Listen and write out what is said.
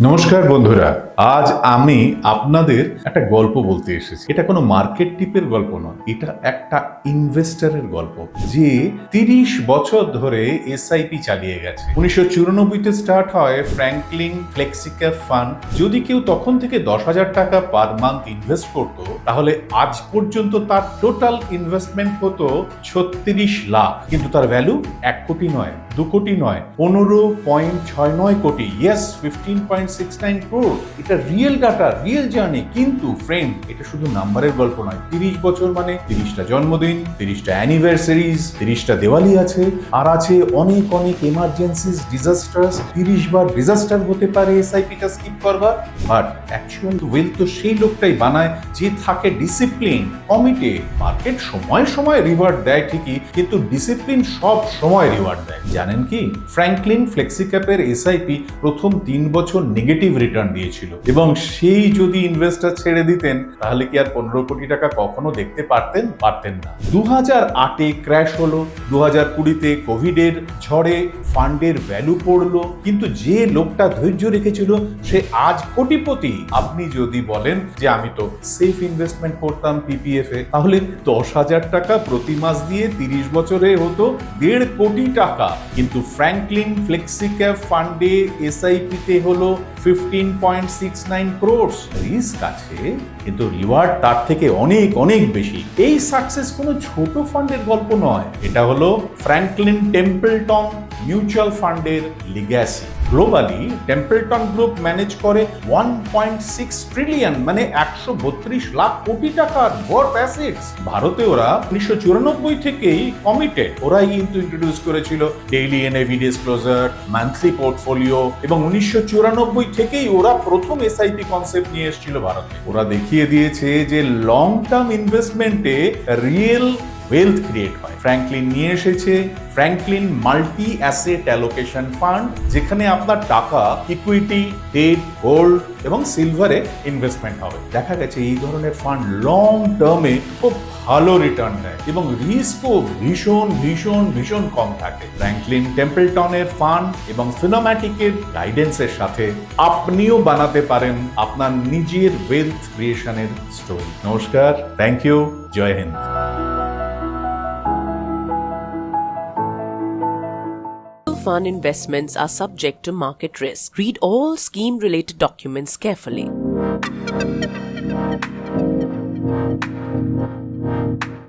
নমস্কার বন্ধুরা, আজ আমি আপনাদের একটা গল্প বলতে এসেছি। এটা কোনো মার্কেট টিপের গল্প নয়, এটা একটা ইনভেস্টরের গল্প যে 30 বছর ধরে এসআইপি চালিয়ে গেছে। 1994-তে স্টার্ট হয় ফ্র্যাঙ্কলিন ফ্লেক্সিক্যাপ ফান্ড। যদি কেউ তখন থেকে 10,000 টাকা পার মান্থ ইনভেস্ট করত, তাহলে আজ পর্যন্ত তার টোটাল ইনভেস্টমেন্ট হতো 36 লাখ। কিন্তু তার ভ্যালু 1 কোটি নয়, 2 কোটি নয়, 15.69 কোটি। Yes, 15.69 crore। এটা রিয়েল ডাটা, রিয়েল জার্নি। কিন্তু ফ্রেন্ড, এটা শুধু নাম্বারের গল্প নয়। 30 বছর মানে 30টা জন্মদিন, 30টা অ্যানিভার্সারিজ, 30টা দেওয়ালি আছে, আর আছে অনেক অনেক এমার্জেন্সিস, ডিজাস্টার্স। 30 বার ডিজাস্টার হতে পারে এসআইপিটা স্কিপ করবার। বাট অ্যাকচুয়াল ওয়েলথ তো সেই লোকটাই বানায় যে থাকে ডিসিপ্লিন, কমিটেড। মার্কেট সময় সময় রিওয়ার্ড দেয় ঠিকই, কিন্তু ডিসিপ্লিন সব সময় রিওয়ার্ড দেয়। জানেন কি, ফ্র্যাঙ্কলিন ফ্লেক্সিক্যাপের এসআইপি প্রথম 3 বছর নেগেটিভ রিটার্ন দিয়েছিল, এবং সেই যদি ইনভেস্টর ছেড়ে দিতেন, তাহলে কি আর 15 কোটি টাকা কখনো দেখতে পারতেন? পারতেন না। 2008-এ ক্র্যাশ হলো, 2020-তে কোভিডের ঝড়ে ফান্ডের ভ্যালু পড়লো, কিন্তু যে লোকটা ধৈর্য রেখেছিল সে আজ কোটিপতি। আপনি যদি বলেন যে আমি তো সেফ ইনভেস্টমেন্ট করতাম পিপিএফ এ, তাহলে 10,000 টাকা প্রতি মাস দিয়ে 30 বছরে হতো 1.5 কোটি টাকা। কিন্তু ফ্র্যাঙ্কলিন ফ্লেক্সিক্যাপ ফান্ডে এসআইপিতে হলো 15.69 crores। রিস্ক আছে, কিন্তু রিওয়ার্ড তার থেকে অনেক অনেক বেশি। এই সাকসেস কোনো ছোট ফান্ডের গল্প নয়, এটা হলো ফ্র্যাঙ্কলিন টেম্পলটন মিউচুয়াল ফান্ডের legacy. Globally Templeton group manage করে 1.6 ট্রিলিয়ন মানে 132 লাখ কোটি টাকার ওয়ার্থ অ্যাসেটস। ভারতে ওরা 1994 থেকেই কমিটেড। ওরাই কিন্তু ইন্ট্রোডিউস করেছিল daily NAV disclosure, monthly portfolio, এবং 1994 থেকেই ওরা প্রথম এসআইপি কনসেপ্ট নিয়ে এসেছিল ভারতে। ওরা দেখিয়ে দিয়েছে যে লং টার্ম ইনভেস্টমেন্টে রিয়েল ওয়েলথ ক্রিয়েট হয়। ফ্র্যাঙ্কলিন নিয়ে এসেছে Franklin multi asset allocation fund, যেখানে আপনার টাকা ইকুইটি, ডেট, গোল্ড এবং সিলভারে ইনভেস্টমেন্ট হবে। দেখা গেছে এই ধরনের ফান্ড লং টার্মে খুব ভালো রিটার্ন দেয় এবং রিস্কও ভীষণ ভীষণ ভীষণ কম থাকে। ফ্র্যাঙ্কলিন টেম্পলটনের ফান্ড এবং ফিনোম্যাটিকের গাইডেন্সের সাথে আপনিও বানাতে পারেন আপনার নিজের ওয়েলথ ক্রিয়েশনের স্টোরি। নমস্কার, thank you, Jai Hind. Fund investments are subject to market risk. Read all scheme-related documents carefully.